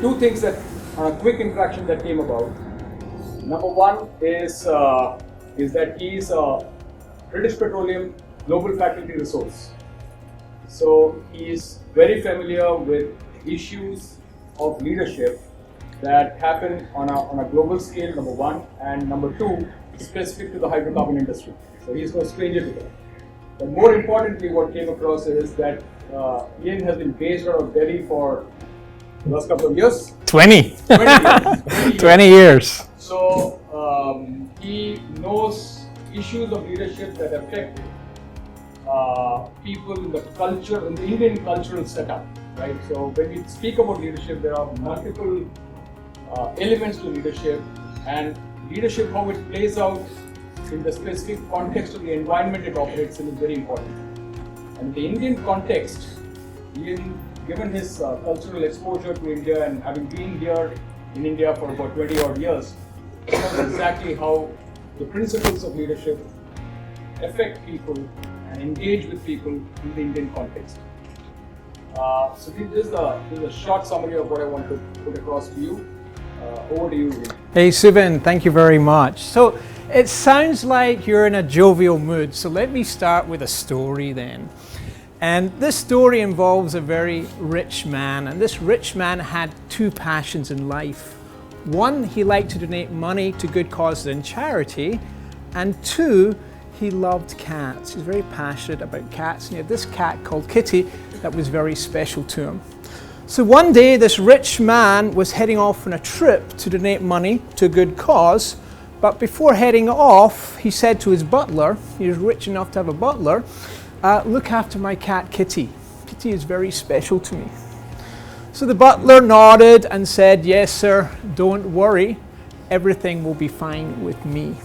two things that on a quick interaction that came about. Number one is that he is a British Petroleum Global Faculty Resource. So he is very familiar with issues of leadership that happen on a global scale, number one, and number two, specific to the hydrocarbon industry. So he's no stranger to that. But more importantly, what came across is that Ian has been based out of Delhi for the last couple of years. 20. 20 years. 20 years. So he knows issues of leadership that affect people in the culture, in the Indian cultural setup, right? So when we speak about leadership, there are multiple elements to leadership, and leadership, how it plays out in the specific context of the environment it operates in, is very important. And the Indian context, given his cultural exposure to India and having been here in India for about 20 odd years, he knows exactly how the principles of leadership affect people and engage with people in the Indian context. So this is a short summary of what I want to put across to you. Over to you, Ian. Hey Subin, thank you very much. So it sounds like you're in a jovial mood, so let me start with a story then. And this story involves a very rich man, and this rich man had two passions in life. One, he liked to donate money to good causes and charity, and two, he loved cats. He's very passionate about cats, and he had this cat called Kitty that was very special to him. So one day this rich man was heading off on a trip to donate money to a good cause, but before heading off, he said to his butler, he was rich enough to have a butler, look after my cat Kitty. Kitty is very special to me. So the butler nodded and said, yes sir, don't worry, everything will be fine with me.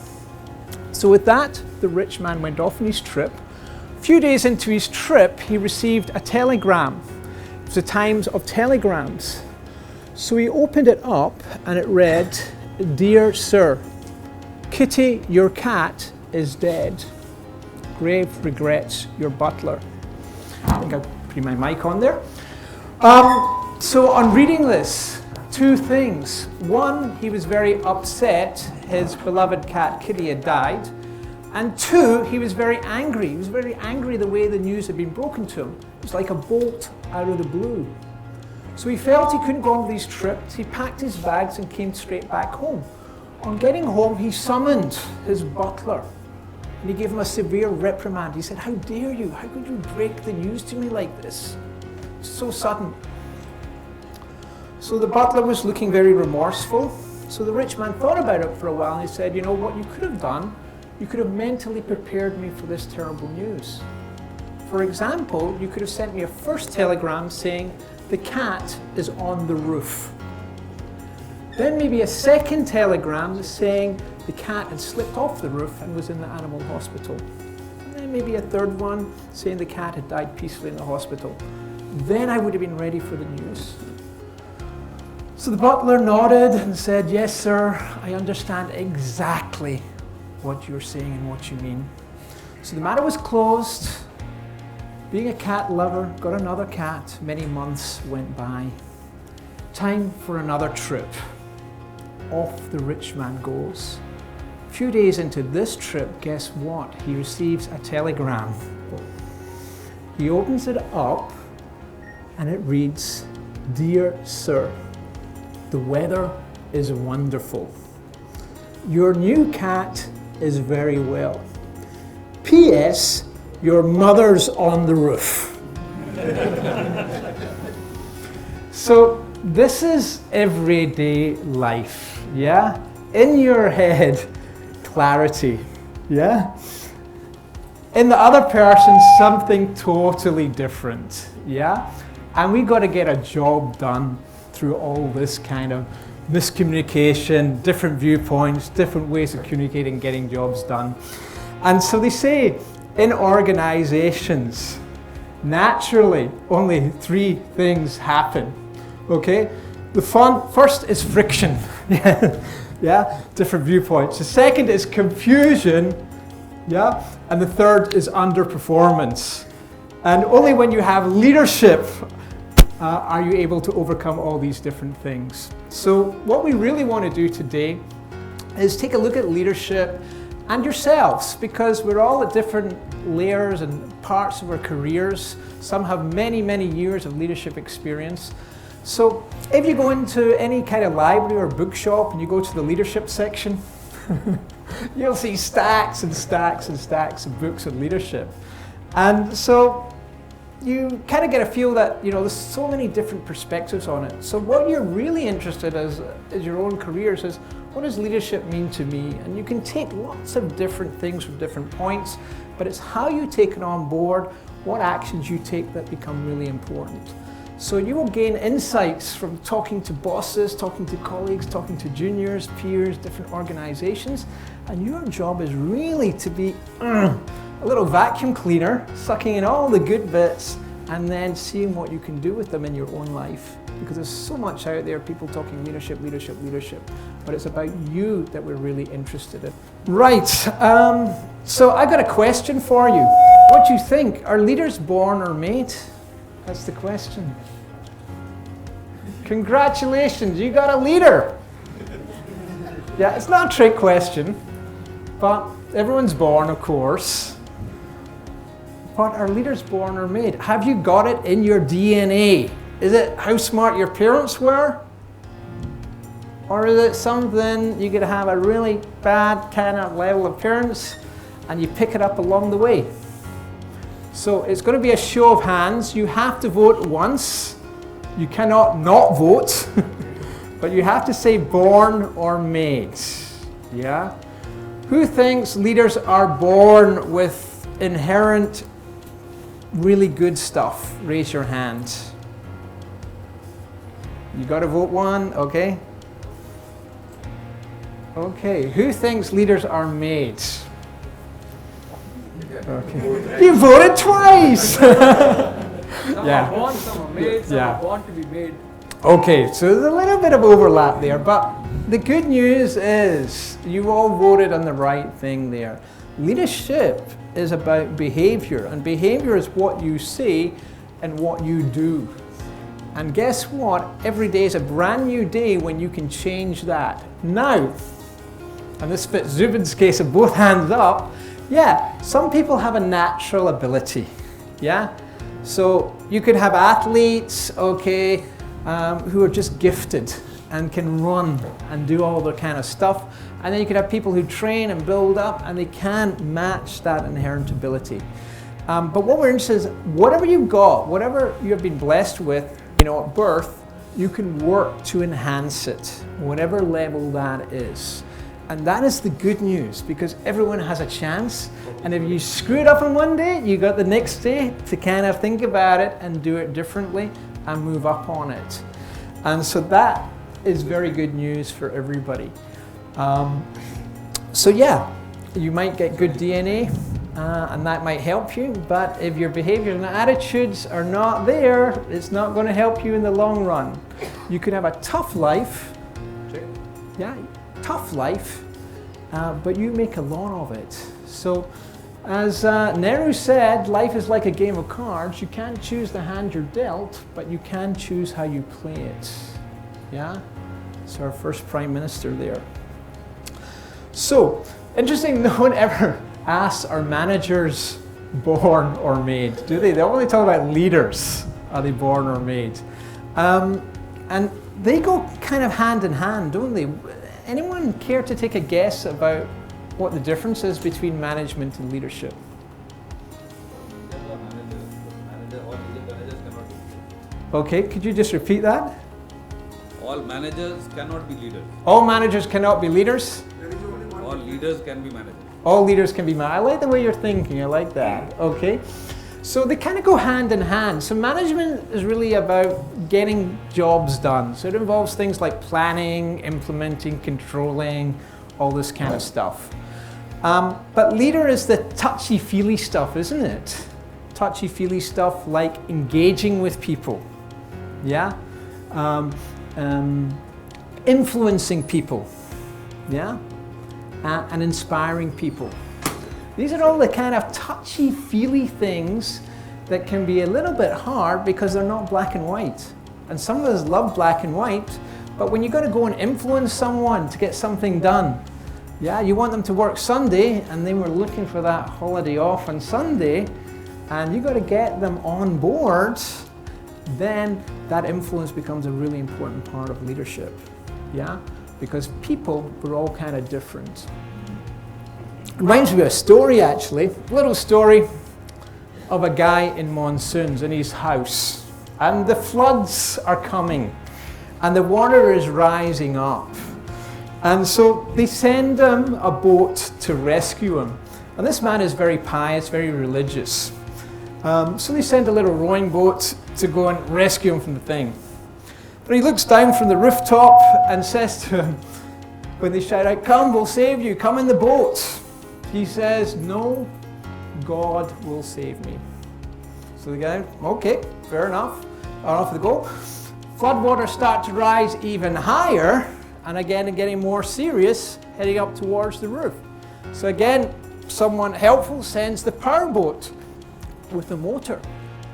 So with that, the rich man went off on his trip. A few days into his trip, he received a telegram. It was the times of telegrams. So he opened it up and it read, Dear Sir, Kitty, your cat, is dead. Grave regrets, your butler. I think I'll put my mic on there. So on reading this, two things. One, he was very upset his beloved cat Kitty had died. And two, he was very angry. He was very angry the way the news had been broken to him. It was like a bolt out of the blue. So he felt he couldn't go on these trips. He packed his bags and came straight back home. On getting home, he summoned his butler and he gave him a severe reprimand. He said, how dare you? How could you break the news to me like this? It's so sudden. So the butler was looking very remorseful. So the rich man thought about it for a while and he said, you know what you could have done? You could have mentally prepared me for this terrible news. For example, you could have sent me a first telegram saying, the cat is on the roof. Then maybe a second telegram saying the cat had slipped off the roof and was in the animal hospital. And then maybe a third one saying the cat had died peacefully in the hospital. Then I would have been ready for the news. So the butler nodded and said, yes sir, I understand exactly what you're saying and what you mean. So the matter was closed. Being a cat lover, got another cat. Many months went by. Time for another trip. Off the rich man goes. A few days into this trip, guess what? He receives a telegram. He opens it up and it reads, Dear Sir, the weather is wonderful. Your new cat is very well. P.S. Your mother's on the roof. So this is everyday life, yeah? In your head, clarity, yeah? In the other person, something totally different, yeah? And we got to get a job done through all this kind of miscommunication, different viewpoints, different ways of communicating, getting jobs done. And so they say in organizations, naturally, only three things happen, okay? The first is friction, yeah, different viewpoints. The second is confusion, yeah, and the third is underperformance. And only when you have leadership are you able to overcome all these different things? So what we really want to do today is take a look at leadership and yourselves, because we're all at different layers and parts of our careers. Some have many, many years of leadership experience. So if you go into any kind of library or bookshop and you go to the leadership section, you'll see stacks and stacks and stacks of books on leadership. And so you kind of get a feel that, there's so many different perspectives on it. So what you're really interested in is your own careers is, what does leadership mean to me? And you can take lots of different things from different points, but it's how you take it on board, what actions you take that become really important. So you will gain insights from talking to bosses, talking to colleagues, talking to juniors, peers, different organizations, and your job is really to be a little vacuum cleaner, sucking in all the good bits and then seeing what you can do with them in your own life. Because there's so much out there, people talking leadership, leadership, leadership, but it's about you that we're really interested in. Right, so I've got a question for you. What do you think? Are leaders born or made? That's the question. Congratulations, you got a leader. Yeah, it's not a trick question, but everyone's born, of course. But are leaders born or made? Have you got it in your DNA? Is it how smart your parents were? Or is it something you could have a really bad kind of level of parents and you pick it up along the way? So it's going to be a show of hands. You have to vote once. You cannot not vote. But you have to say born or made. Yeah? Who thinks leaders are born with inherent really good stuff? Raise your hand. You got to vote one, okay? Okay, who thinks leaders are made? Okay. You voted twice! Some are born, some are made, some are born to be made. Okay, so there's a little bit of overlap there, but the good news is you all voted on the right thing there. Leadership is about behavior, and behavior is what you say and what you do. And guess what? Every day is a brand new day when you can change that. Now, and this fits Zubin's case of both hands up, yeah, some people have a natural ability, yeah? So you could have athletes, okay, who are just gifted and can run and do all their kind of stuff. And then you could have people who train and build up and they can't match that inherent ability. But what we're interested in is whatever you've got, whatever you've been blessed with, at birth, you can work to enhance it, whatever level that is. And that is the good news, because everyone has a chance. And if you screw it up on one day, you got the next day to kind of think about it and do it differently and move up on it. And so that is very good news for everybody. So yeah, you might get good DNA, and that might help you, but if your behaviors and attitudes are not there, it's not going to help you in the long run. You could have a tough life, tough life, but you make a lot of it. So as Nehru said, life is like a game of cards. You can't choose the hand you're dealt, but you can choose how you play it. Yeah? So our first Prime Minister there. So, interesting, no one ever asks, are managers born or made? Do they? They only talk about leaders. Are they born or made? And they go kind of hand in hand, don't they? Anyone care to take a guess about what the difference is between management and leadership? Okay, could you just repeat that? All managers cannot be leaders. All managers cannot be leaders? All leaders can be managers. All leaders can be managers. I like the way you're thinking, I like that. Okay. So they kind of go hand in hand. So management is really about getting jobs done. So it involves things like planning, implementing, controlling, all this kind of stuff. But leader is the touchy-feely stuff, isn't it? Touchy-feely stuff like engaging with people. Yeah? Influencing people. Yeah? And inspiring people. These are all the kind of touchy-feely things that can be a little bit hard because they're not black and white. And some of us love black and white, but when you've got to go and influence someone to get something done, yeah, you want them to work Sunday, and they were looking for that holiday off on Sunday, and you've got to get them on board, then that influence becomes a really important part of leadership, yeah? Because people were all kind of different. Reminds me of a story, actually, a little story of a guy in monsoons in his house, and the floods are coming, and the water is rising up. And so they send him a boat to rescue him. And this man is very pious, very religious. So they send a little rowing boat to go and rescue him from the thing. But he looks down from the rooftop and says to him, when they shout out, "Come, we'll save you, come in the boat," he says, "No, God will save me." So the guy, okay, fair enough, off they go. Floodwaters start to rise even higher, and again, getting more serious, heading up towards the roof. So again, someone helpful sends the powerboat with the motor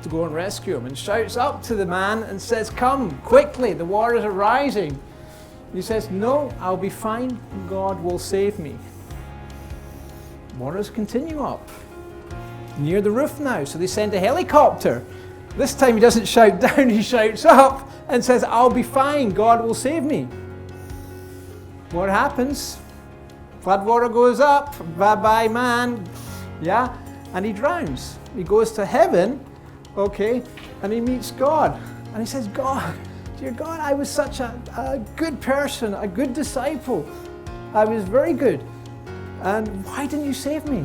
to go and rescue him, and shouts up to the man and says, "Come, quickly, the waters are rising." He says, "No, I'll be fine, God will save me." Waters continue up. Near the roof now, so they send a helicopter. This time he doesn't shout down, he shouts up and says, "I'll be fine, God will save me." What happens? Floodwater goes up, bye-bye man, yeah, and he drowns. He goes to heaven, okay, and he meets God. And he says, "God, dear God, I was such a good person, a good disciple. I was very good. And why didn't you save me?"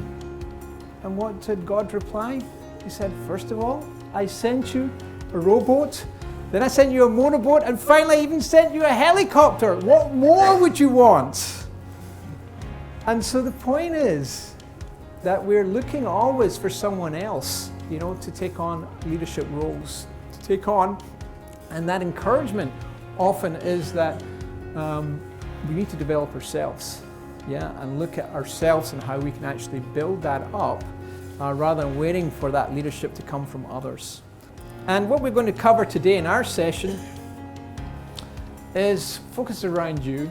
And what did God reply? He said, "First of all, I sent you a rowboat, then I sent you a motorboat, and finally I even sent you a helicopter. What more would you want?" And so the point is that we're looking always for someone else, to take on leadership roles, to take on, and that encouragement often is that we need to develop ourselves, and look at ourselves and how we can actually build that up rather than waiting for that leadership to come from others. And what we're going to cover today in our session is focused around you,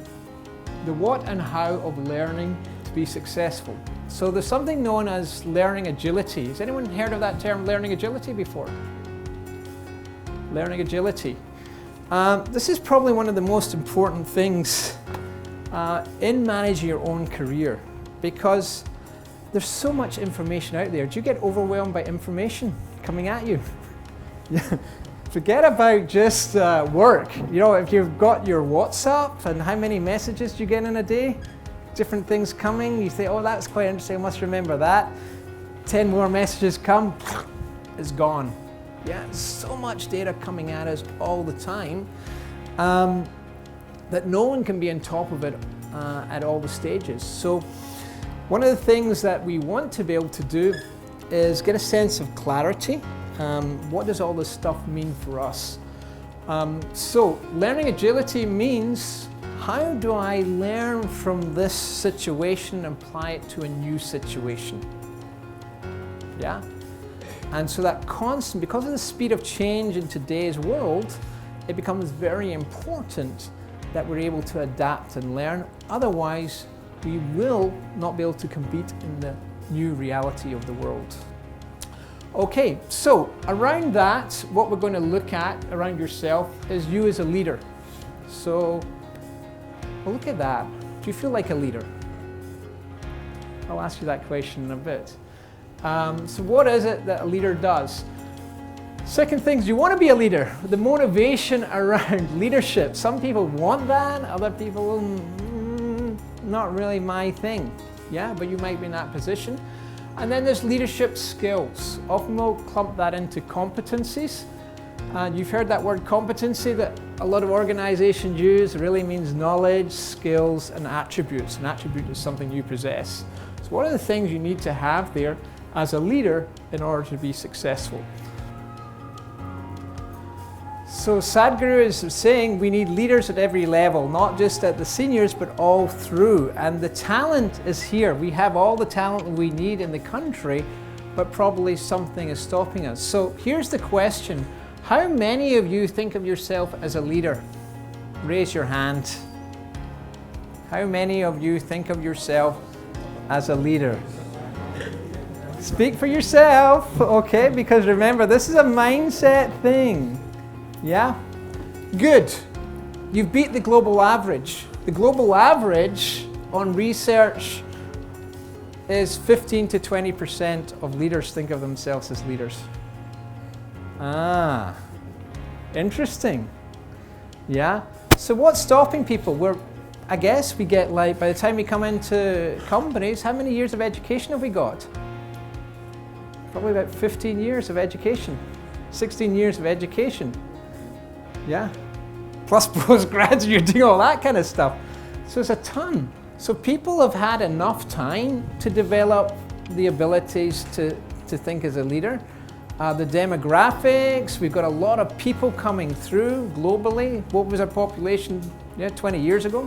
the what and how of learning to be successful. So there's something known as learning agility. Has anyone heard of that term, learning agility, before? Learning agility. This is probably one of the most important things in managing your own career, because there's so much information out there. Do you get overwhelmed by information coming at you? Forget about just work. If you've got your WhatsApp and how many messages you get in a day, different things coming, you say, "Oh, that's quite interesting, I must remember that." 10 more messages come, it's gone. So much data coming at us all the time that no one can be on top of it at all the stages. So one of the things that we want to be able to do is get a sense of clarity. What does all this stuff mean for us? So learning agility means, how do I learn from this situation and apply it to a new situation? And so that constant, because of the speed of change in today's world, it becomes very important that we're able to adapt and learn. Otherwise, we will not be able to compete in the new reality of the world. Okay, so around that, what we're going to look at around yourself is you as a leader. So, well, look at that. Do you feel like a leader? I'll ask you that question in a bit. So what is it that a leader does? Second thing is, you want to be a leader. The motivation around leadership. Some people want that, other people, not really my thing. But you might be in that position. And then there's leadership skills. Often we'll clump that into competencies. You've heard that word competency that a lot of organizations use. It really means knowledge, skills, and attributes. An attribute is something you possess. So what are the things you need to have there as a leader in order to be successful? So Sadhguru is saying we need leaders at every level, not just at the seniors, but all through. And the talent is here. We have all the talent we need in the country, but probably something is stopping us. So here's the question. How many of you think of yourself as a leader? Raise your hand. How many of you think of yourself as a leader? Speak for yourself, okay? Because remember, this is a mindset thing. Yeah? Good. You've beat the global average. The global average on research is 15 to 20% of leaders think of themselves as leaders. Ah, interesting. Yeah? So what's stopping people? I guess we get like, by the time we come into companies, how many years of education have we got? Probably about 15 years of education, 16 years of education. Yeah? Plus postgrads, you're doing all that kind of stuff. So it's a ton. So people have had enough time to develop the abilities to think as a leader. The demographics, we've got a lot of people coming through globally. What was our population 20 years ago?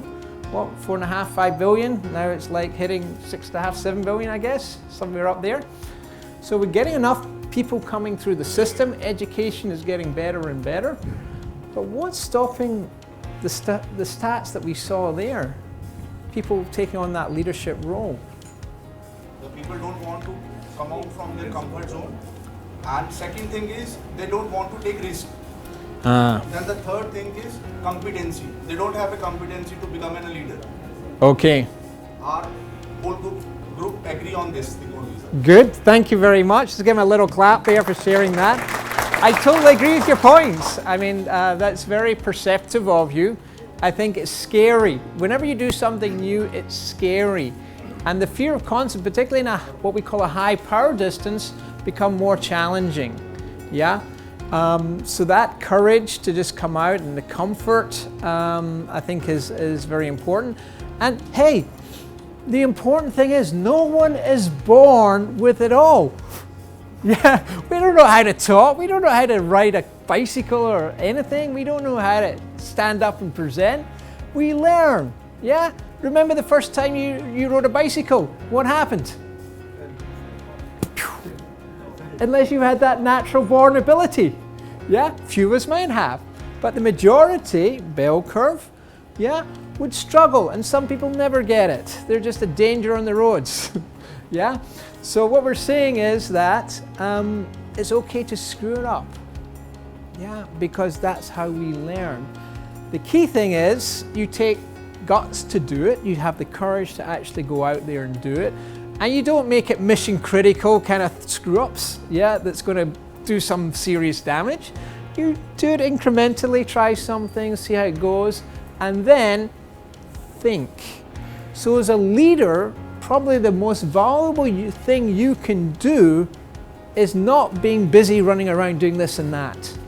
What, 4.5, 5 billion? Now it's like hitting 6.5, 7 billion, I guess, somewhere up there. So we're getting enough people coming through the system. Education is getting better and better. But what's stopping the stats that we saw there? People taking on that leadership role. The people don't want to come out from their comfort zone. And second thing is, they don't want to take risk. Then the third thing is competency. They don't have a competency to become a leader. Okay. Our whole group agree on this thing only. Good, thank you very much. Just give me a little clap there for sharing that. I totally agree with your points. I mean, that's very perceptive of you. I think it's scary. Whenever you do something new, it's scary. And the fear of concept, particularly in what we call a high power distance, become more challenging. Yeah? So that courage to just come out and the comfort, I think is very important. And hey, the important thing is no one is born with it all. Yeah, we don't know how to talk, we don't know how to ride a bicycle or anything, we don't know how to stand up and present. We learn, yeah? Remember the first time you rode a bicycle, what happened? Unless you had that natural born ability. Yeah, few of us might have. But the majority, bell curve, yeah, would struggle, and some people never get it. They're just a danger on the roads. Yeah? So what we're saying is that it's okay to screw it up. Yeah, because that's how we learn. The key thing is you take guts to do it. You have the courage to actually go out there and do it. And you don't make it mission critical kind of screw ups, yeah, that's going to do some serious damage. You do it incrementally, try some things, see how it goes, and then think. So as a leader, probably the most valuable thing you can do is not being busy running around doing this and that.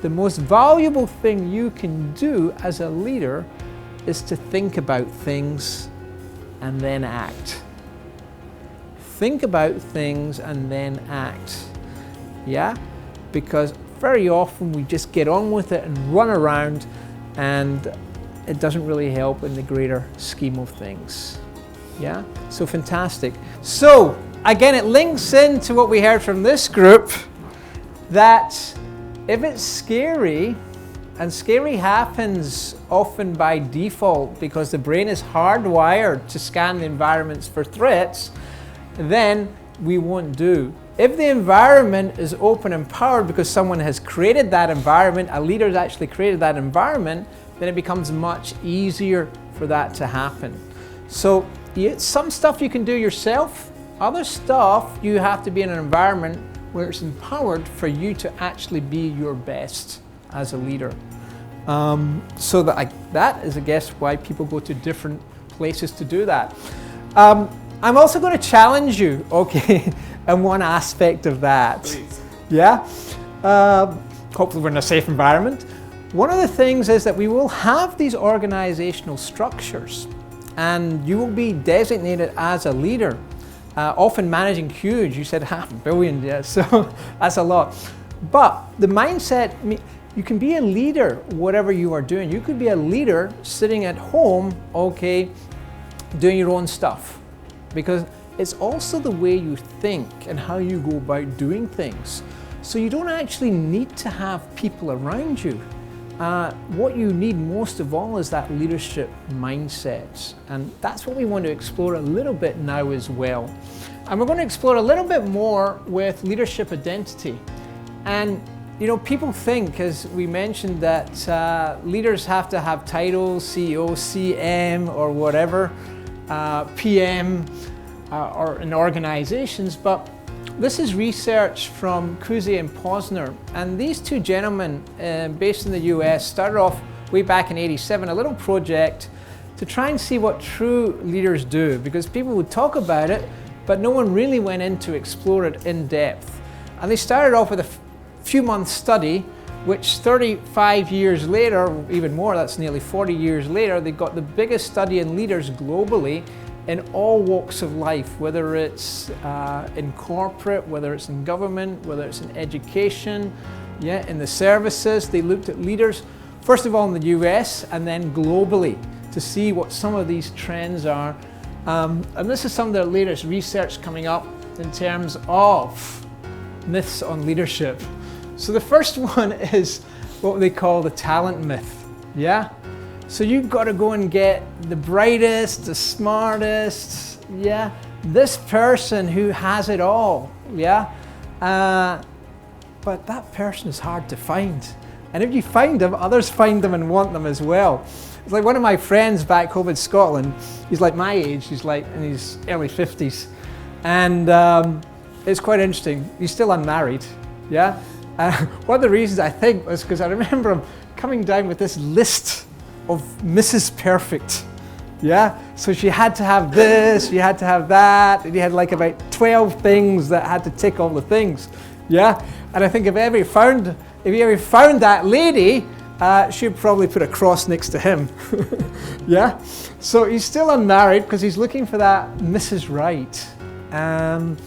The most valuable thing you can do as a leader is to think about things and then act. Think about things and then act. Yeah? Because very often we just get on with it and run around, and it doesn't really help in the greater scheme of things. Yeah? So fantastic. So, again, it links into what we heard from this group, that if it's scary, and scary happens often by default because the brain is hardwired to scan the environments for threats, then we won't do. If the environment is open and powered because someone has created that environment, a leader has actually created that environment, then it becomes much easier for that to happen. So some stuff you can do yourself, other stuff you have to be in an environment where it's empowered for you to actually be your best as a leader. So that is, I guess, why people go to different places to do that. I'm also going to challenge you, okay, in one aspect of that. Please. Yeah? Hopefully we're in a safe environment. One of the things is that we will have these organizational structures, and you will be designated as a leader, often managing huge. You said $500 million, yeah, so that's a lot. But the mindset, you can be a leader whatever you are doing. You could be a leader sitting at home, okay, doing your own stuff. Because it's also the way you think and how you go about doing things. So you don't actually need to have people around you. What you need most of all is that leadership mindset. And that's what we want to explore a little bit now as well. And we're going to explore a little bit more with leadership identity. And you know, people think, as we mentioned, that leaders have to have titles, CEO, CM, or whatever, PM, or in organizations, but this is research from Kuze and Posner, and these two gentlemen based in the US started off way back in '87 a little project to try and see what true leaders do, because people would talk about it, but no one really went in to explore it in depth. And they started off with a few month study, which 35 years later, even more, that's nearly 40 years later, they got the biggest study in leaders globally in all walks of life, whether it's in corporate, whether it's in government, whether it's in education, in the services. They looked at leaders, first of all in the US and then globally, to see what some of these trends are. And this is some of the latest research coming up in terms of myths on leadership. So the first one is what they call the talent myth, So you've got to go and get the brightest, the smartest, this person who has it all, but that person is hard to find. And if you find them, others find them and want them as well. It's like one of my friends back home in Scotland, he's like my age, he's like in his early 50s. And it's quite interesting, he's still unmarried, one of the reasons I think was because I remember him coming down with this list of Mrs. Perfect, So she had to have this, she had to have that, and he had like about 12 things that had to tick all the things, And I think if he ever found that lady, she'd probably put a cross next to him, So he's still unmarried because he's looking for that Mrs. Right, and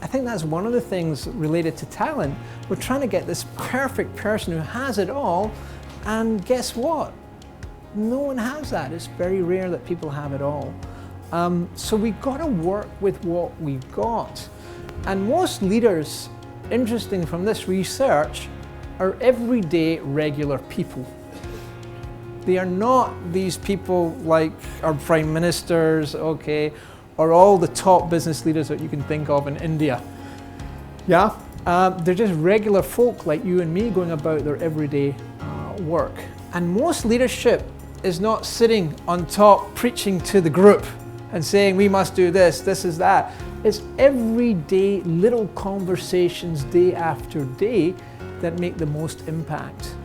I think that's one of the things related to talent. We're trying to get this perfect person who has it all, and guess what? No one has that. It's very rare that people have it all. So we've got to work with what we've got. And most leaders, interesting from this research, are everyday regular people. They are not these people like our prime ministers, or all the top business leaders that you can think of in India. They're just regular folk like you and me going about their everyday work. And most leadership is not sitting on top preaching to the group and saying we must do this, this is that. It's everyday little conversations day after day that make the most impact.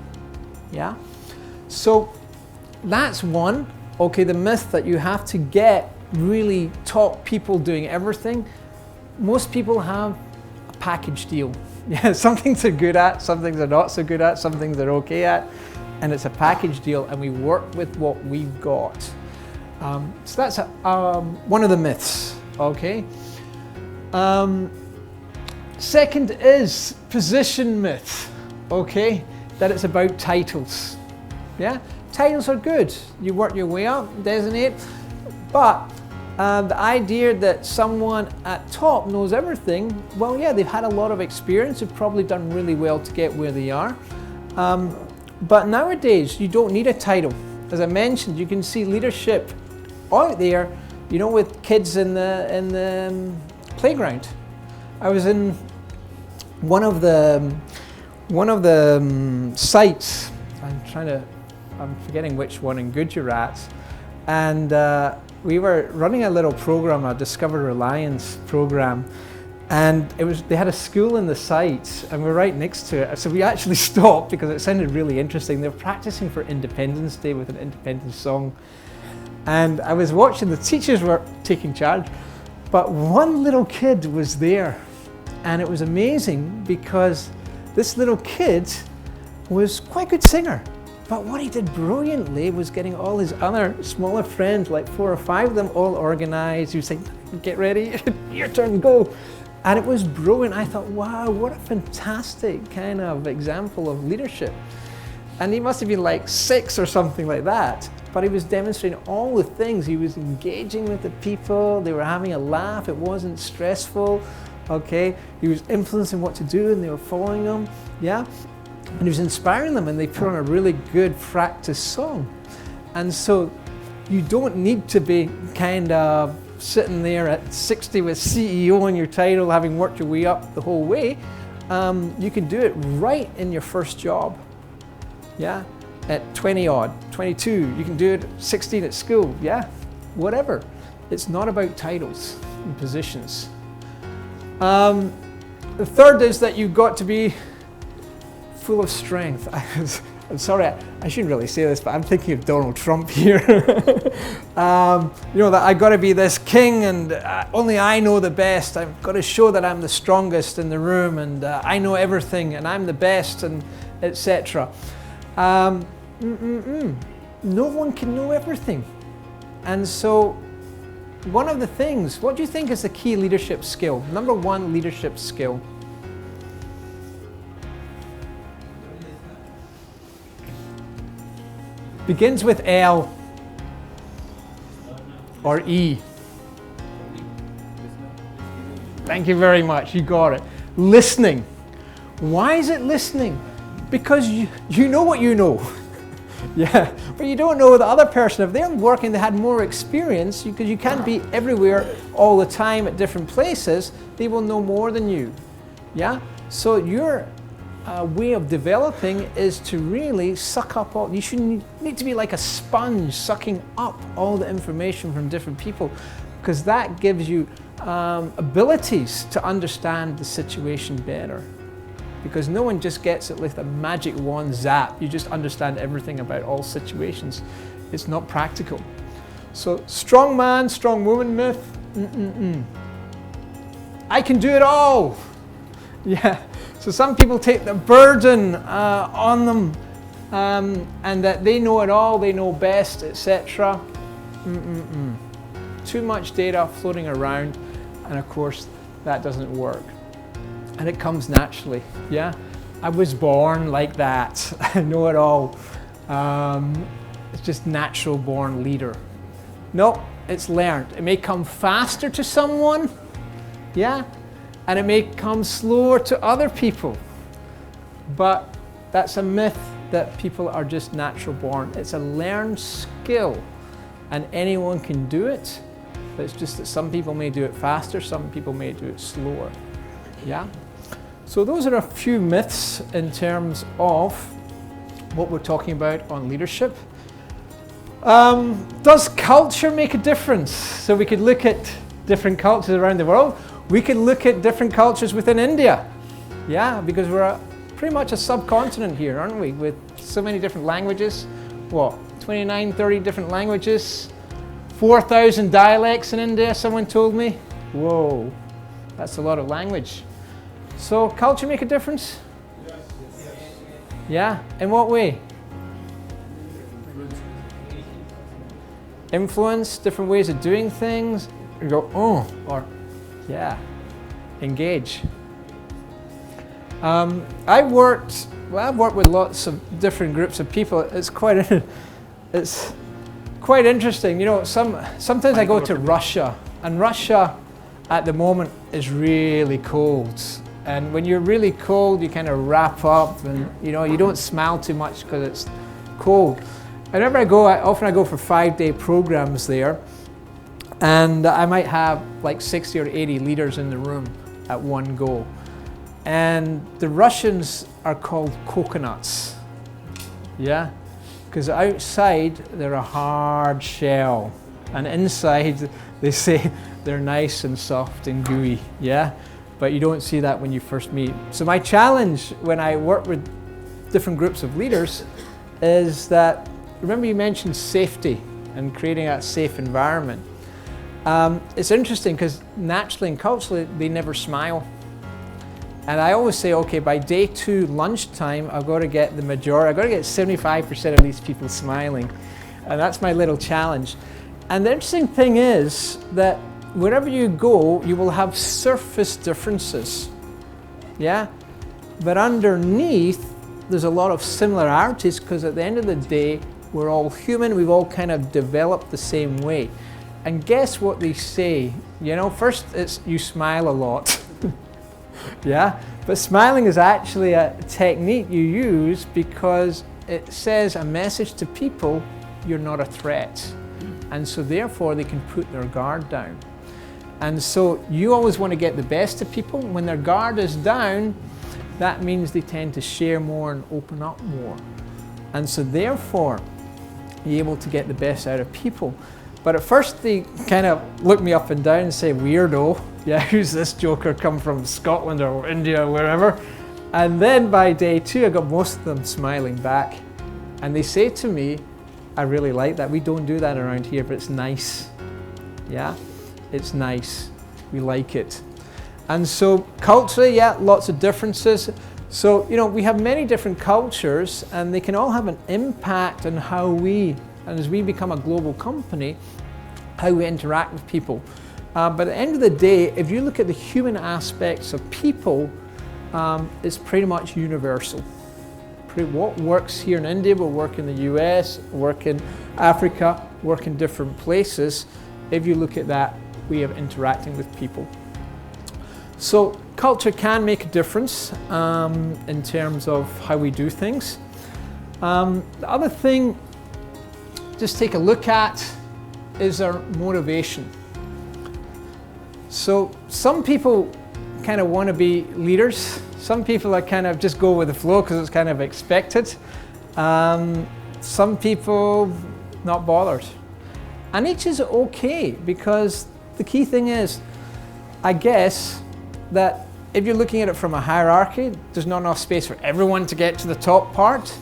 So that's one. The myth that you have to get really top people doing everything. Most people have a package deal. Some things they're good at, some things they're not so good at, some things they're okay at, and it's a package deal, and we work with what we've got. So that's one of the myths, Second is position myth, that it's about titles. Titles are good. You work your way up, designate, but the idea that someone at top knows everything, they've had a lot of experience, they've probably done really well to get where they are. But nowadays, you don't need a title. As I mentioned, you can see leadership out there, with kids in the playground. I was in one of the sites, I'm forgetting which one in Gujarat, and we were running a little program, a Discover Reliance program, and they had a school in the site, and we're right next to it. So we actually stopped because it sounded really interesting. They were practicing for Independence Day with an independence song, and I was watching. The teachers were taking charge, but one little kid was there, and it was amazing because this little kid was quite a good singer. But what he did brilliantly was getting all his other smaller friends, like 4 or 5 of them, all organized. He was saying, get ready, your turn, go. And it was brilliant. I thought, wow, what a fantastic kind of example of leadership. And he must have been like 6 or something like that. But he was demonstrating all the things. He was engaging with the people. They were having a laugh. It wasn't stressful. okay? He was influencing what to do and they were following him, yeah? And he was inspiring them and they put on a really good practice song. And so you don't need to be kind of sitting there at 60 with CEO on your title, having worked your way up the whole way. You can do it right in your first job, yeah? At 20 odd, 22, you can do it at 16 at school, yeah? Whatever. It's not about titles and positions. The third is that you've got to be full of strength. I'm sorry, I shouldn't really say this, but I'm thinking of Donald Trump here. You know, that I've got to be this king and only I know the best. I've got to show that I'm the strongest in the room and I know everything and I'm the best and etc. No one can know everything. And so one of the things, what do you think is the key leadership skill? Number one leadership skill. Begins with L or E. Thank you very much, you got it. Listening. Why is it listening? Because you know what you know. Yeah, but you don't know the other person. If they're working, they had more experience, because you can't be everywhere all the time at different places, they will know more than you. Yeah? So your way of developing is to really suck up all, you need to be like a sponge sucking up all the information from different people, because that gives you abilities to understand the situation better. Because no one just gets it with a magic wand zap. You just understand everything about all situations. It's not practical. So strong man, strong woman myth. I can do it all. Yeah. So some people take the burden on them and that they know it all, they know best, etc. Too much data floating around, and of course that doesn't work. And it comes naturally, yeah? I was born like that. I know it all. It's just natural born leader. No, it's learned. It may come faster to someone, yeah? And it may come slower to other people. But that's a myth that people are just natural born. It's a learned skill and anyone can do it. But it's just that some people may do it faster, some people may do it slower, yeah? So those are a few myths in terms of what we're talking about on leadership. Does culture make a difference? So we could look at different cultures around the world. We could look at different cultures within India. Yeah, because we're pretty much a subcontinent here, aren't we? With so many different languages. What, 29, 30 different languages? 4,000 dialects in India, someone told me. Whoa, that's a lot of language. So culture make a difference? Yes. Yeah, in what way? Influence, different ways of doing things. You go, oh, or yeah, engage. I've worked with lots of different groups of people. It's quite interesting. You know, sometimes I go to Russia, and Russia at the moment is really cold. And when you're really cold, you kind of wrap up, and you know, you don't smile too much because it's cold. Whenever I go, often I go for 5-day programs there, and I might have like 60 or 80 leaders in the room at one go. And the Russians are called coconuts, yeah? Because outside they're a hard shell, and inside they say they're nice and soft and gooey, yeah? But you don't see that when you first meet. So my challenge when I work with different groups of leaders is that, remember you mentioned safety and creating a safe environment. It's interesting because naturally and culturally they never smile. And I always say, okay, by day 2 lunchtime, I've got to get the majority, I've got to get 75% of these people smiling. And that's my little challenge. And the interesting thing is that wherever you go, you will have surface differences, yeah? But underneath, there's a lot of similarities, because at the end of the day, we're all human, we've all kind of developed the same way. And guess what they say? You know, first it's you smile a lot. Yeah, but smiling is actually a technique you use because it says a message to people, you're not a threat. And so therefore they can put their guard down. And so you always want to get the best of people. When their guard is down, that means they tend to share more and open up more. And so therefore, you're able to get the best out of people. But at first they kind of look me up and down and say, weirdo, yeah, who's this joker come from Scotland or India or wherever? And then by day 2, I got most of them smiling back. And they say to me, I really like that. We don't do that around here, but it's nice. Yeah, it's nice. We like it. And so culturally, yeah, lots of differences. So, you know, we have many different cultures and they can all have an impact on how we, and as we become a global company, how we interact with people. But at the end of the day, if you look at the human aspects of people, it's pretty much universal. What works here in India will work in the US, work in Africa, work in different places, if you look at that way of interacting with people. So culture can make a difference in terms of how we do things. The other thing, just take a look at, is our motivation. So some people kind of want to be leaders. Some people are kind of just go with the flow because it's kind of expected. Some people not bothered. And each is okay, because the key thing is, I guess, that if you're looking at it from a hierarchy, there's not enough space for everyone to get to the top part,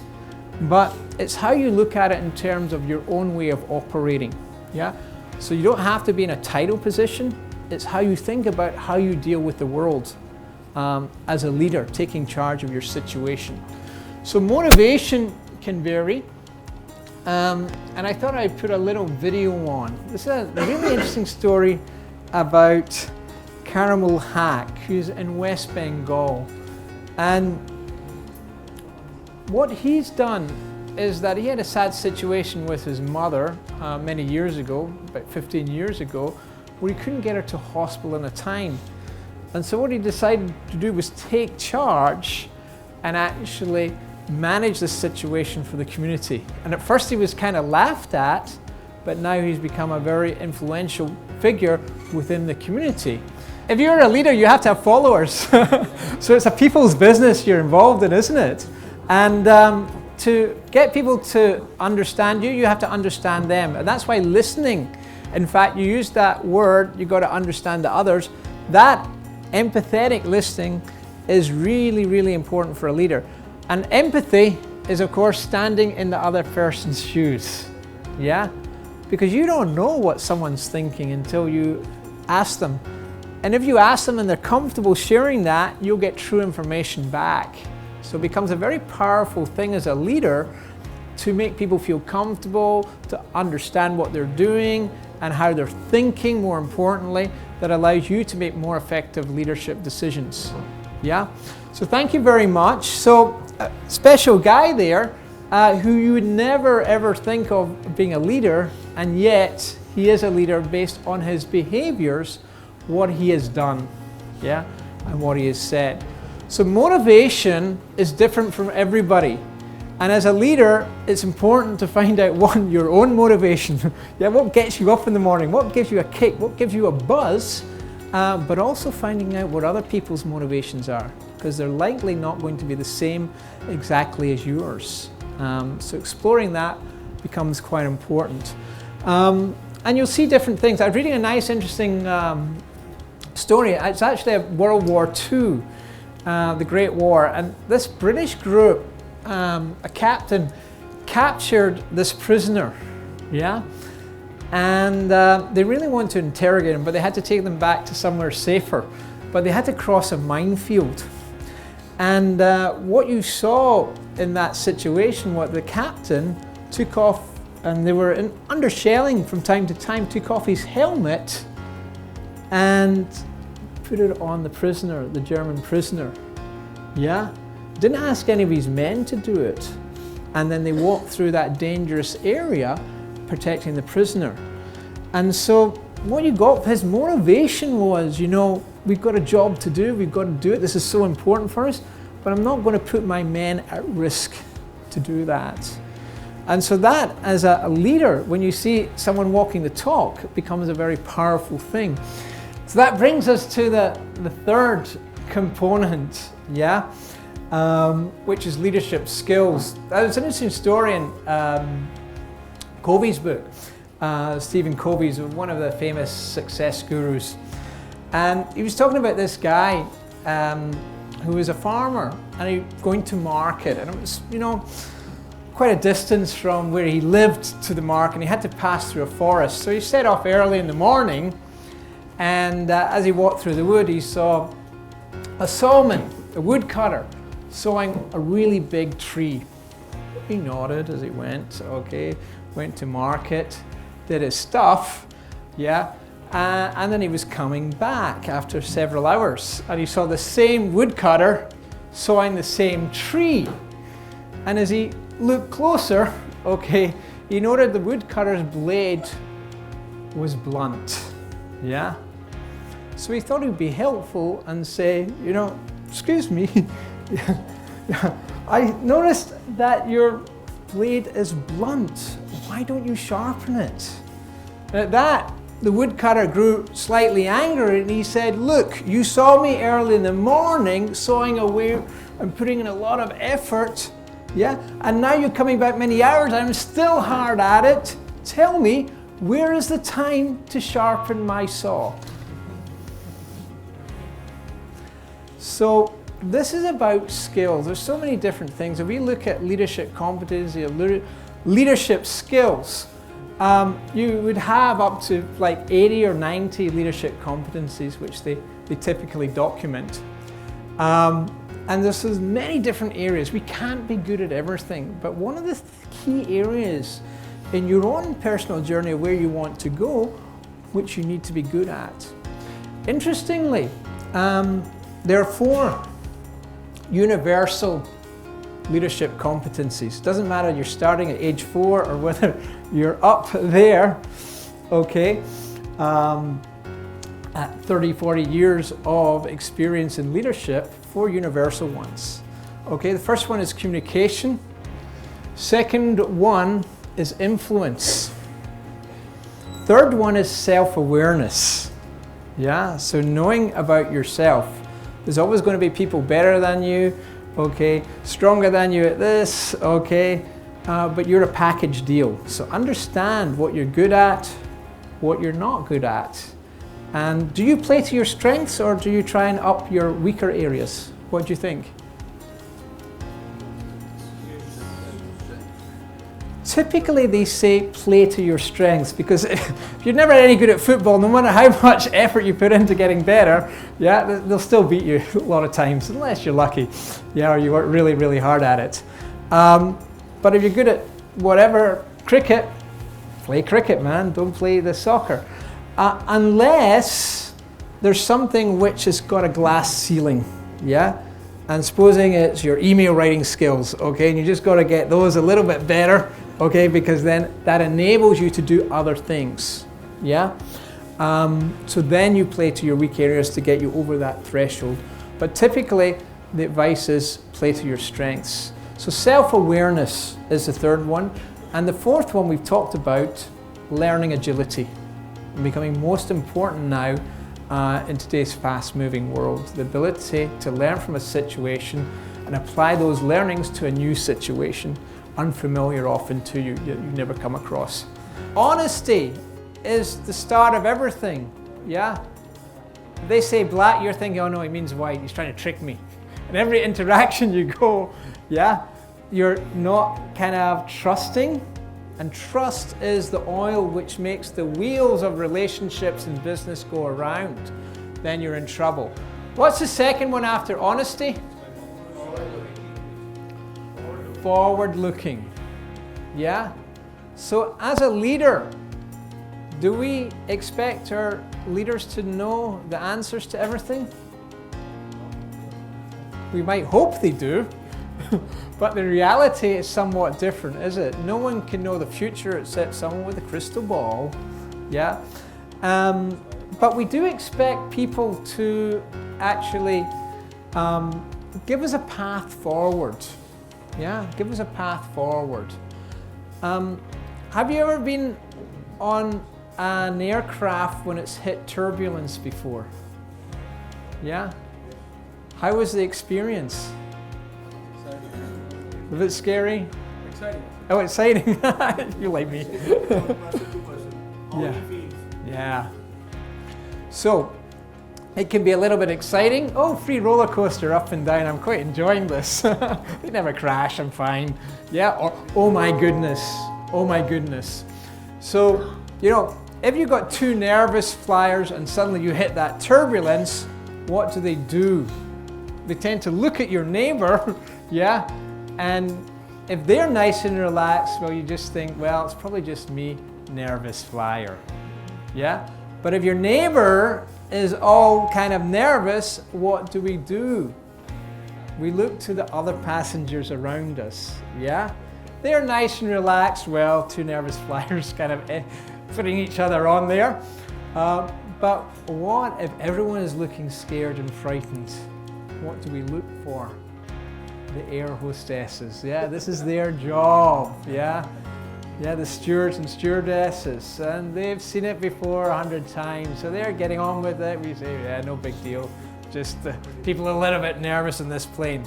but it's how you look at it in terms of your own way of operating. Yeah? So you don't have to be in a title position. It's how you think about how you deal with the world as a leader, taking charge of your situation. So motivation can vary. And I thought I'd put a little video on. This is a really interesting story about Caramel Haque, who's in West Bengal. And what he's done is that he had a sad situation with his mother many years ago, about 15 years ago, where he couldn't get her to hospital in a time. And so what he decided to do was take charge and actually manage the situation for the community. And at first he was kind of laughed at, but now he's become a very influential figure within the community. If you're a leader, you have to have followers. So it's a people's business you're involved in, isn't it? And to get people to understand you, you have to understand them. And that's why listening, in fact, you use that word, you've got to understand the others. That empathetic listening is really, really important for a leader. And empathy is, of course, standing in the other person's shoes. Yeah? Because you don't know what someone's thinking until you ask them. And if you ask them and they're comfortable sharing that, you'll get true information back. So it becomes a very powerful thing as a leader to make people feel comfortable, to understand what they're doing and how they're thinking, more importantly, that allows you to make more effective leadership decisions. Yeah? So thank you very much. So a special guy there who you would never ever think of being a leader, and yet he is a leader based on his behaviors, what he has done, yeah, and what he has said. So motivation is different from everybody. And as a leader, it's important to find out, one, your own motivation. Yeah, what gets you up in the morning? What gives you a kick? What gives you a buzz? But also finding out what other people's motivations are, because they're likely not going to be the same exactly as yours. So exploring that becomes quite important. And you'll see different things. I'm reading a nice, interesting story. It's actually World War II, the Great War. And this British group, a captain, captured this prisoner, yeah? And they really wanted to interrogate him, but they had to take them back to somewhere safer. But they had to cross a minefield. And what you saw in that situation, what the captain took off, and they were under shelling from time to time, took off his helmet and put it on the prisoner, the German prisoner. Yeah? Didn't ask any of his men to do it. And then they walked through that dangerous area protecting the prisoner. And so what you got, his motivation was, you know, we've got a job to do, we've got to do it, this is so important for us, but I'm not going to put my men at risk to do that. And so that, as a leader, when you see someone walking the talk, it becomes a very powerful thing. So that brings us to the third component, yeah, which is leadership skills. There's an interesting story in Covey's book. Stephen Covey's one of the famous success gurus. And he was talking about this guy who was a farmer, and he was going to market, and it was, you know, quite a distance from where he lived to the market, and he had to pass through a forest. So he set off early in the morning, and as he walked through the wood, he saw a sawman, a woodcutter, sawing a really big tree. He nodded as he went, okay, went to market, did his stuff, yeah, and then he was coming back after several hours, and he saw the same woodcutter sawing the same tree. And as he looked closer, okay, he noted the woodcutter's blade was blunt, yeah. So he thought it would be helpful and say, you know, excuse me, I noticed that your blade is blunt. Why don't you sharpen it? And at that, the woodcutter grew slightly angry, and he said, look, you saw me early in the morning sawing away and putting in a lot of effort, yeah? And now you're coming back many hours, I'm still hard at it. Tell me, where is the time to sharpen my saw? So this is about skills. There's so many different things. If we look at leadership competency, leadership skills, you would have up to like 80 or 90 leadership competencies which they typically document. And there's many different areas. We can't be good at everything, but one of the key areas in your own personal journey where you want to go, which you need to be good at. Interestingly, there are 4 universal leadership competencies. Doesn't matter you're starting at age 4 or whether you're up there, okay, at 30, 40 years of experience in leadership, 4 universal ones. Okay, the first one is communication. Second one is influence. Third one is self-awareness. Yeah, so knowing about yourself. There's always going to be people better than you, okay, stronger than you at this, okay, but you're a package deal. So understand what you're good at, what you're not good at. And do you play to your strengths, or do you try and up your weaker areas? What do you think? Typically they say play to your strengths, because if you're never any good at football, no matter how much effort you put into getting better, yeah, they'll still beat you a lot of times, unless you're lucky, yeah, or you work really, really hard at it. But if you're good at whatever, cricket, play cricket, man, don't play the soccer. Unless there's something which has got a glass ceiling, yeah? And supposing it's your email writing skills, okay, and you just got to get those a little bit better, okay, because then that enables you to do other things, yeah? So then you play to your weak areas to get you over that threshold. But typically, the advice is play to your strengths. So self-awareness is the third one. And the fourth one we've talked about, learning agility, becoming most important now in today's fast-moving world. The ability to learn from a situation and apply those learnings to a new situation, unfamiliar often to you, you never come across. Honesty is the start of everything, yeah? If they say black, you're thinking, oh no, he means white, he's trying to trick me. In every interaction you go, yeah, you're not kind of trusting, and trust is the oil which makes the wheels of relationships and business go around. Then you're in trouble. What's the second one after honesty? Forward-looking. Yeah? So as a leader, do we expect our leaders to know the answers to everything? We might hope they do, but the reality is somewhat different, is it? No one can know the future except someone with a crystal ball, yeah? But we do expect people to actually give us a path forward. Yeah, give us a path forward. Have you ever been on an aircraft when it's hit turbulence before? Yeah? How was the experience? A bit scary? Exciting. Oh, exciting. You like me. 1%, 2%. How Yeah. he feels. Yeah. So, it can be a little bit exciting. Oh, free roller coaster up and down. I'm quite enjoying this. They never crash, I'm fine. Yeah, or oh my goodness. Oh my goodness. So, you know, if you've got two nervous flyers and suddenly you hit that turbulence, what do? They tend to look at your neighbor, yeah, and if they're nice and relaxed, well, you just think, well, it's probably just me, nervous flyer, yeah? But if your neighbor is all kind of nervous, what do? We look to the other passengers around us, yeah? They're nice and relaxed, well, two nervous flyers kind of putting each other on there. But what if everyone is looking scared and frightened? What do we look for? The air hostesses, yeah, this is their job, yeah? Yeah, the stewards and stewardesses, and they've seen it before 100 times, so they're getting on with it. We say, yeah, no big deal, just people are a little bit nervous in this plane.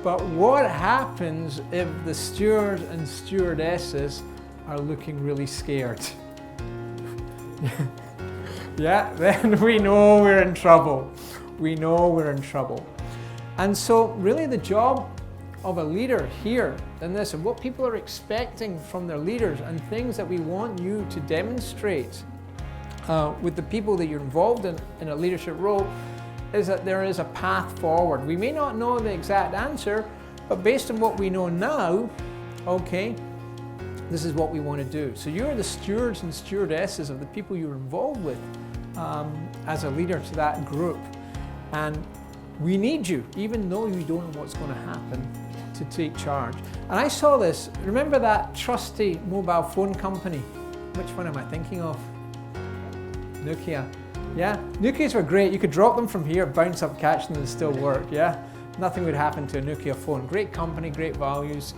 But what happens if the stewards and stewardesses are looking really scared? Yeah, then we know we're in trouble. We know we're in trouble. And so really the job of a leader here in this, and what people are expecting from their leaders, and things that we want you to demonstrate with the people that you're involved in a leadership role, is that there is a path forward. We may not know the exact answer, but based on what we know now, okay, this is what we want to do. So you're the stewards and stewardesses of the people you're involved with as a leader to that group. And we need you, even though you don't know what's going to happen, to take charge. And I saw this, remember that trusty mobile phone company? Which one am I thinking of? Nokia. Yeah, Nokias were great. You could drop them from here, bounce up, catch them, and still work, yeah? Nothing would happen to a Nokia phone. Great company, great values.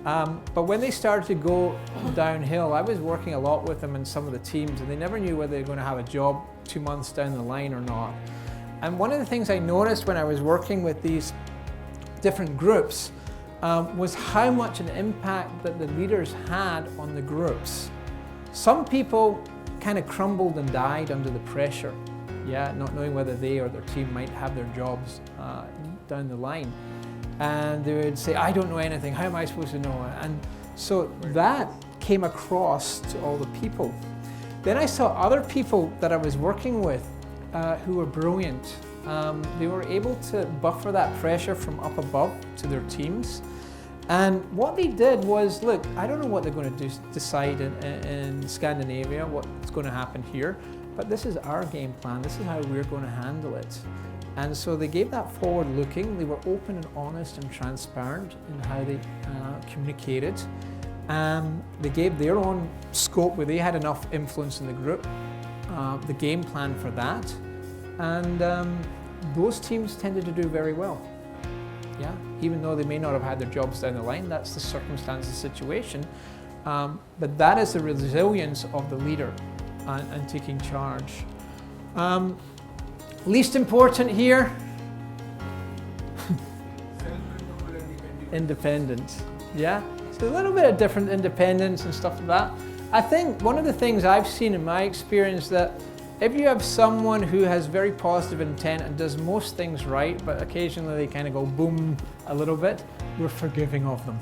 But when they started to go downhill, I was working a lot with them and some of the teams, and they never knew whether they were going to have a job 2 months down the line or not. And one of the things I noticed when I was working with these different groups was how much an impact that the leaders had on the groups. Some people kind of crumbled and died under the pressure, yeah, not knowing whether they or their team might have their jobs down the line. And they would say, I don't know anything, how am I supposed to know? And so that came across to all the people. Then I saw other people that I was working with who were brilliant. They were able to buffer that pressure from up above to their teams. And what they did was, look, I don't know what they're going to decide in Scandinavia, what's going to happen here, but this is our game plan. This is how we're going to handle it. And so they gave that forward looking. They were open and honest and transparent in how they communicated. They gave their own scope where they had enough influence in the group, the game plan for that. And those teams tended to do very well. Yeah, even though they may not have had their jobs down the line, that's the circumstance, the situation. But that is the resilience of the leader and taking charge. Least important here, independent. Yeah, so a little bit of different independence and stuff like that. I think one of the things I've seen in my experience that if you have someone who has very positive intent and does most things right, but occasionally they kind of go boom a little bit, we're forgiving of them.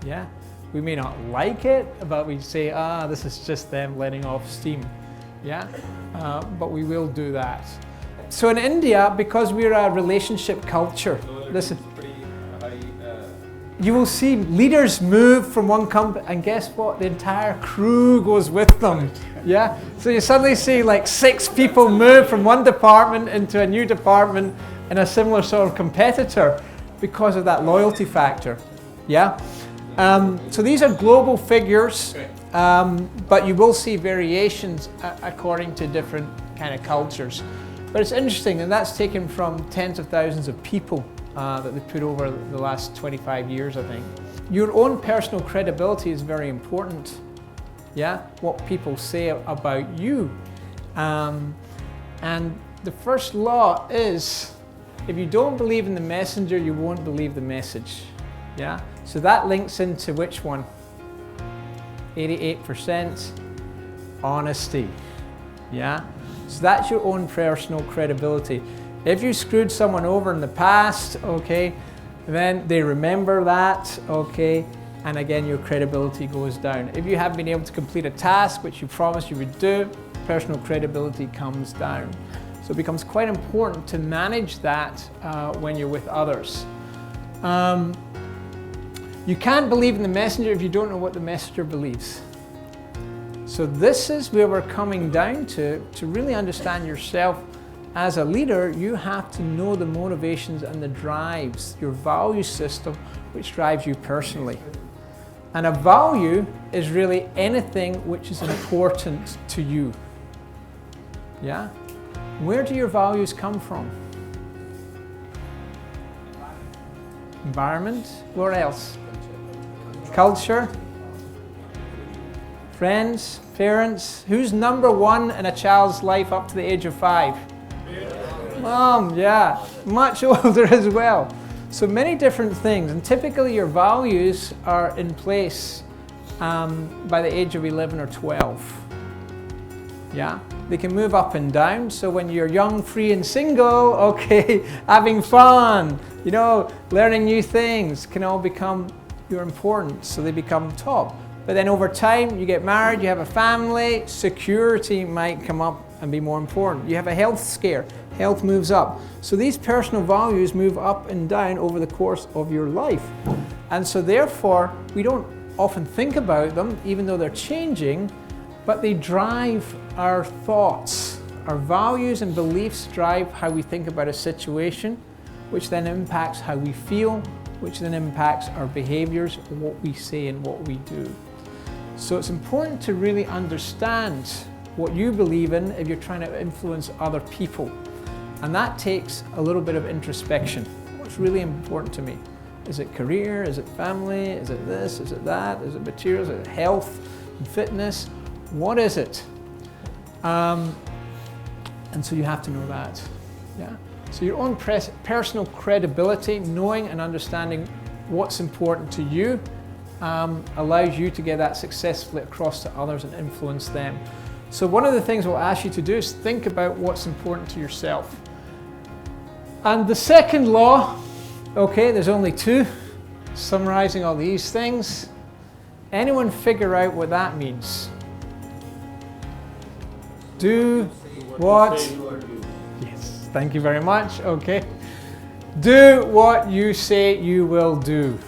Yeah, we may not like it, but we say, this is just them letting off steam. Yeah, but we will do that. So in India, because we're a relationship culture, listen, you will see leaders move from one company, and guess what? The entire crew goes with them. Yeah. So you suddenly see like 6 people move from one department into a new department in a similar sort of competitor because of that loyalty factor. Yeah. So these are global figures. but you will see variations according to different kind of cultures. But it's interesting, and that's taken from tens of thousands of people that they put over the last 25 years, I think. Your own personal credibility is very important. Yeah, what people say about you. And the first law is, if you don't believe in the messenger, you won't believe the message. Yeah, so that links into which one? 88% honesty. Yeah, so that's your own personal credibility. If you screwed someone over in the past, okay, then they remember that, okay, and again your credibility goes down. If you haven't been able to complete a task which you promised you would do, personal credibility comes down. So it becomes quite important to manage that when you're with others. You can't believe in the messenger if you don't know what the messenger believes. So this is where we're coming down to really understand yourself as a leader. You have to know the motivations and the drives, your value system, which drives you personally. And a value is really anything which is important to you. Yeah? Where do your values come from? Environment. Where else? Culture. Friends, parents. Who's number one in a child's life up to the age of 5? Mom, yeah. Much older as well. So many different things, and typically your values are in place by the age of 11 or 12. Yeah, they can move up and down. So when you're young, free and single, okay, having fun, you know, learning new things can all become your importance, so they become top. But then over time, you get married, you have a family, security might come up and be more important. You have a health scare, health moves up. So these personal values move up and down over the course of your life. And so therefore, we don't often think about them, even though they're changing, but they drive our thoughts. Our values and beliefs drive how we think about a situation, which then impacts how we feel, which then impacts our behaviors, what we say and what we do. So it's important to really understand what you believe in if you're trying to influence other people. And that takes a little bit of introspection. What's really important to me? Is it career? Is it family? Is it this? Is it that? Is it materials? Is it health and fitness? What is it? And so you have to know that. Yeah. So your own personal credibility, knowing and understanding what's important to you, allows you to get that successfully across to others and influence them. So one of the things we'll ask you to do is think about what's important to yourself. And the second law, okay, there's only 2, summarizing all these things. Anyone figure out what that means? Do what? Yes, thank you very much. Okay. Do what you say you will do,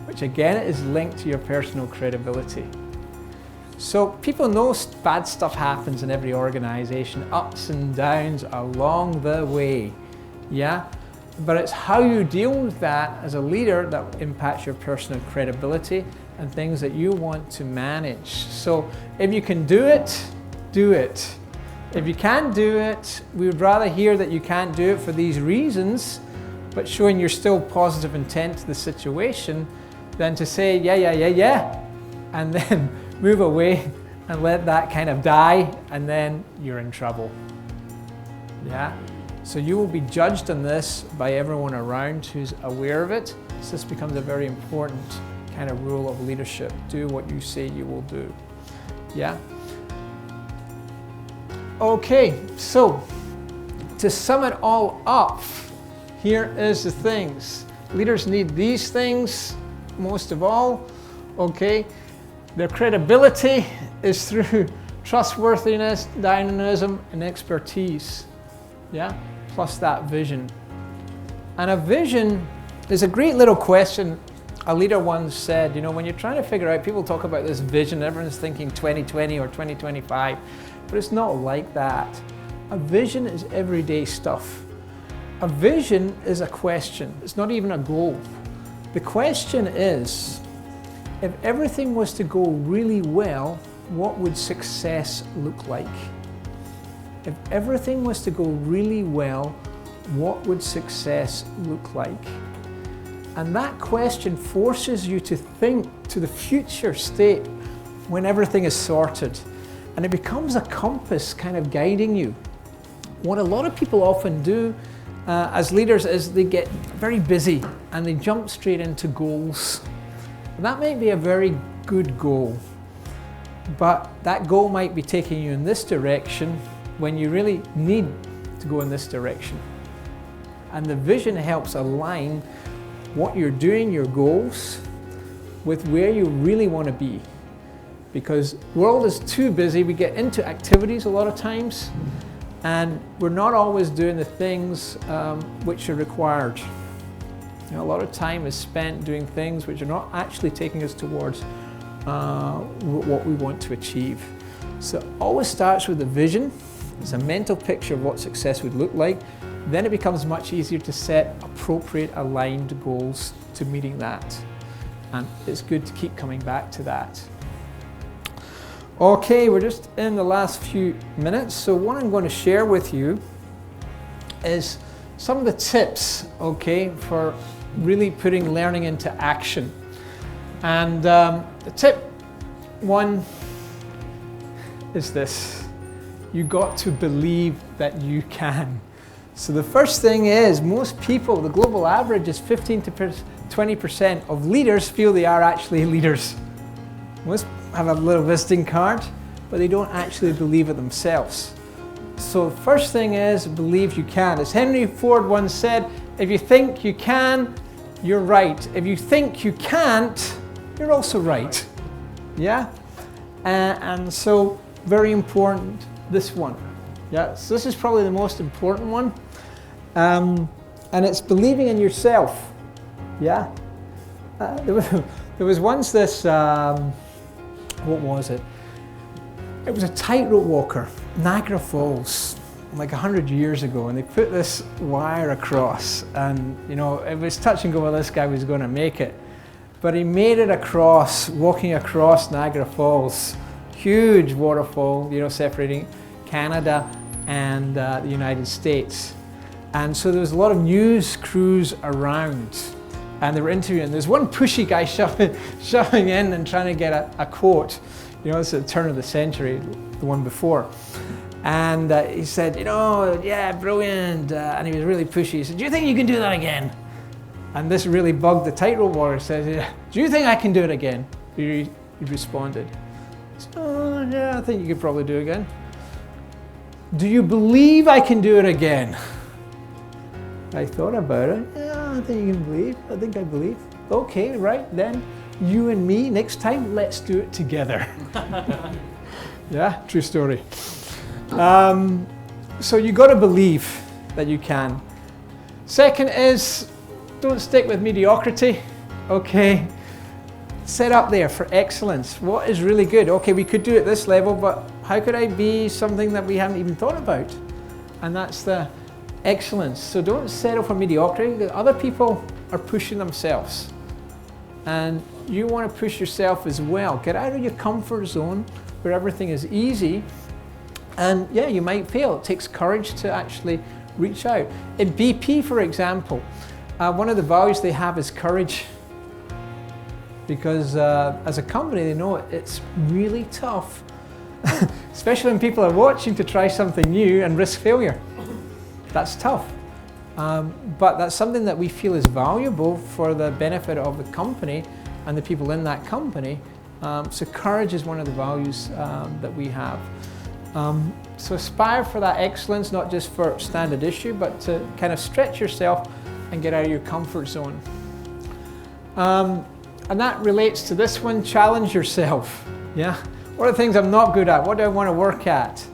which again is linked to your personal credibility. So people know bad stuff happens in every organization, ups and downs along the way. Yeah. But it's how you deal with that as a leader that impacts your personal credibility and things that you want to manage. So if you can do it, do it. If you can't do it, we would rather hear that you can't do it for these reasons, but showing you're still positive intent to the situation, than to say, yeah, and then move away and let that kind of die, and then you're in trouble. Yeah? So you will be judged on this by everyone around who's aware of it. So this becomes a very important kind of rule of leadership. Do what you say you will do. Yeah? Okay, so to sum it all up, here is the things. Leaders need these things most of all. Okay, their credibility is through trustworthiness, dynamism, and expertise. Yeah, plus that vision. And a vision is a great little question. A leader once said, you know, when you're trying to figure out, people talk about this vision, everyone's thinking 2020 or 2025, but it's not like that. A vision is everyday stuff. A vision is a question. It's not even a goal. The question is, if everything was to go really well, what would success look like? If everything was to go really well, what would success look like? And that question forces you to think to the future state when everything is sorted. And it becomes a compass kind of guiding you. What a lot of people often do as leaders is they get very busy and they jump straight into goals. That might be a very good goal, but that goal might be taking you in this direction when you really need to go in this direction. And the vision helps align what you're doing, your goals, with where you really want to be. Because the world is too busy, we get into activities a lot of times, and we're not always doing the things which are required. You know, a lot of time is spent doing things which are not actually taking us towards what we want to achieve. So it always starts with a vision. It's a mental picture of what success would look like. Then it becomes much easier to set appropriate aligned goals to meeting that. And it's good to keep coming back to that. Okay, we're just in the last few minutes. So what I'm going to share with you is some of the tips, okay, for really putting learning into action. And the tip one is this: you got to believe that you can. So the first thing is, most people, the global average is 15 to 20% of leaders feel they are actually leaders. Most have a little visiting card, but they don't actually believe it themselves. So the first thing is, believe you can. As Henry Ford once said, if you think you can, you're right. If you think you can't, you're also right. Yeah? And so, very important, this one. Yeah, so this is probably the most important one. And it's believing in yourself. Yeah? There was once this, what was it? It was a tightrope walker, Niagara Falls, like 100 years ago, and they put this wire across, and you know, it was touch and go whether this guy was going to make it. But he made it across, walking across Niagara Falls, huge waterfall, you know, separating Canada and the United States. And so there was a lot of news crews around, and they were interviewing. There's one pushy guy shoving in and trying to get a quote. You know, it's at the turn of the century, the one before. And he said, you know, yeah, brilliant. And he was really pushy. He said, do you think you can do that again? And this really bugged the tightrope walker. He said, do you think I can do it again? He responded, he said, oh, yeah, I think you could probably do it again. Do you believe I can do it again? I thought about it. Yeah, I think you can believe. I think I believe. Okay, right, then you and me, next time, let's do it together. Yeah, true story. So you got to believe that you can. Second is, don't stick with mediocrity. Okay, set up there for excellence. What is really good? Okay, we could do it at this level, but how could I be something that we haven't even thought about? And that's the excellence. So don't settle for mediocrity. Other people are pushing themselves, and you want to push yourself as well. Get out of your comfort zone where everything is easy, and yeah, you might fail. It takes courage to actually reach out. In BP, for example, one of the values they have is courage, because as a company they know it's really tough, especially when people are watching, to try something new and risk failure. That's tough, but that's something that we feel is valuable for the benefit of the company and the people in that company. So courage is one of the values that we have. So aspire for that excellence, not just for standard issue, but to kind of stretch yourself and get out of your comfort zone. And that relates to this one, challenge yourself. Yeah, what are the things I'm not good at? What do I want to work at?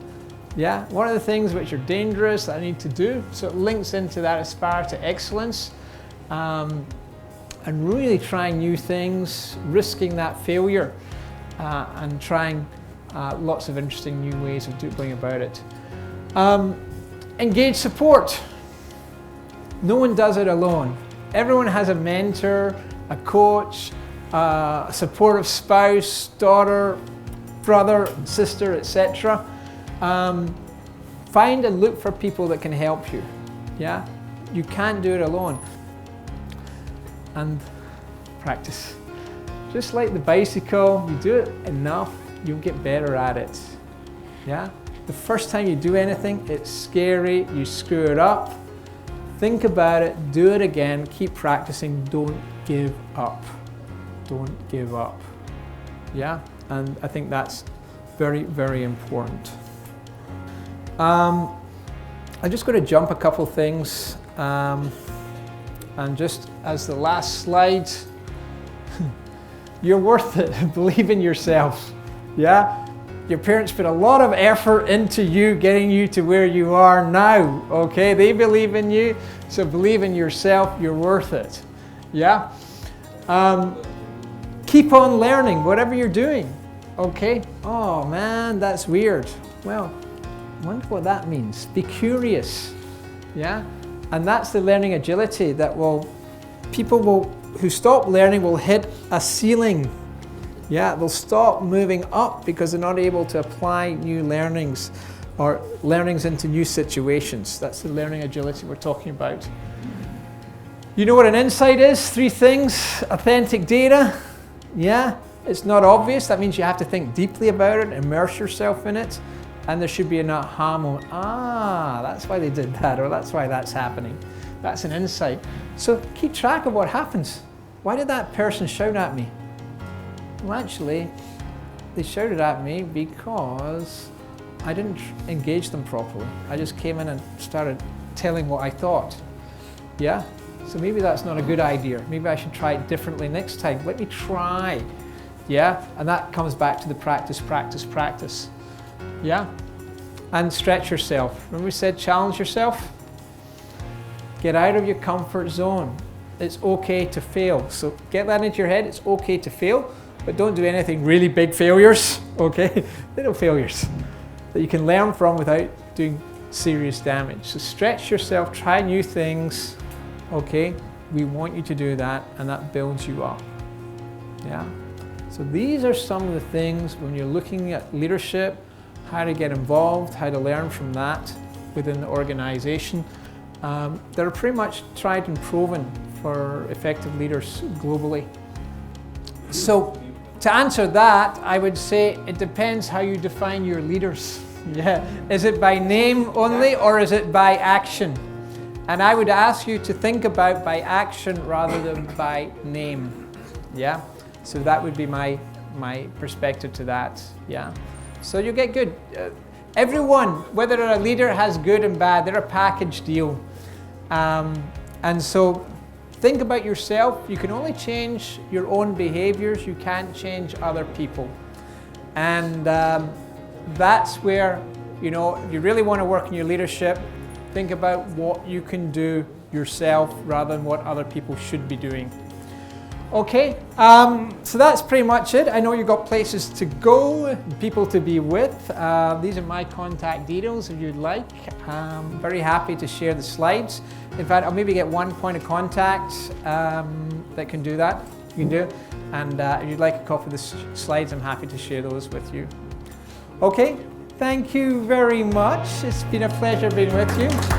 Yeah, what are the things which are dangerous that I need to do? So it links into that aspire to excellence, and really trying new things, risking that failure, and trying lots of interesting new ways of going about it. Engage support. No one does it alone. Everyone has a mentor, a coach, a supportive spouse, daughter, brother, sister, etc. Find and look for people that can help you. Yeah, you can't do it alone. And practice. Just like the bicycle, you do it enough, you'll get better at it. Yeah? The first time you do anything, it's scary, you screw it up. Think about it, do it again, keep practicing, don't give up. Don't give up. Yeah? And I think that's very, very important. I'm just going to jump a couple things. And just as the last slide, you're worth it. Believe in yourself. Yeah? Your parents put a lot of effort into you, getting you to where you are now. Okay? They believe in you, so believe in yourself. You're worth it. Yeah? Keep on learning, whatever you're doing. Okay? Oh man, that's weird. Well, I wonder what that means. Be curious. Yeah? And that's the learning agility that people who stop learning will hit a ceiling. Yeah, they'll stop moving up because they're not able to apply new learnings or learnings into new situations. That's the learning agility we're talking about. You know what an insight is? 3 things. Authentic data. Yeah, it's not obvious. That means you have to think deeply about it, immerse yourself in it. And there should be an aha moment. Ah, that's why they did that, or that's why that's happening. That's an insight. So keep track of what happens. Why did that person shout at me? Well, actually, they shouted at me because I didn't engage them properly. I just came in and started telling what I thought. Yeah? So maybe that's not a good idea. Maybe I should try it differently next time. Let me try. Yeah? And that comes back to the practice, practice, practice. Yeah? And stretch yourself. Remember we said challenge yourself? Get out of your comfort zone. It's okay to fail. So get that into your head. It's okay to fail, but don't do anything really big failures, okay? Little failures that you can learn from without doing serious damage. So stretch yourself, try new things, okay? We want you to do that, and that builds you up. Yeah? So these are some of the things when you're looking at leadership, how to get involved, how to learn from that within the organization. That are pretty much tried and proven for effective leaders globally. So to answer that, I would say it depends how you define your leaders. Yeah. Is it by name only or is it by action? And I would ask you to think about by action rather than by name. Yeah. So that would be my perspective to that. Yeah. So you get good. Everyone, whether they're a leader, has good and bad. They're a package deal. And so think about yourself. You can only change your own behaviors. You can't change other people. And that's where, you know, if you really want to work in your leadership, think about what you can do yourself rather than what other people should be doing. Okay, so that's pretty much it. I know you've got places to go, people to be with. These are my contact details if you'd like. I'm very happy to share the slides. In fact, I'll maybe get one point of contact that can do that. You can do it. And if you'd like a copy of the slides, I'm happy to share those with you. Okay, thank you very much. It's been a pleasure being with you.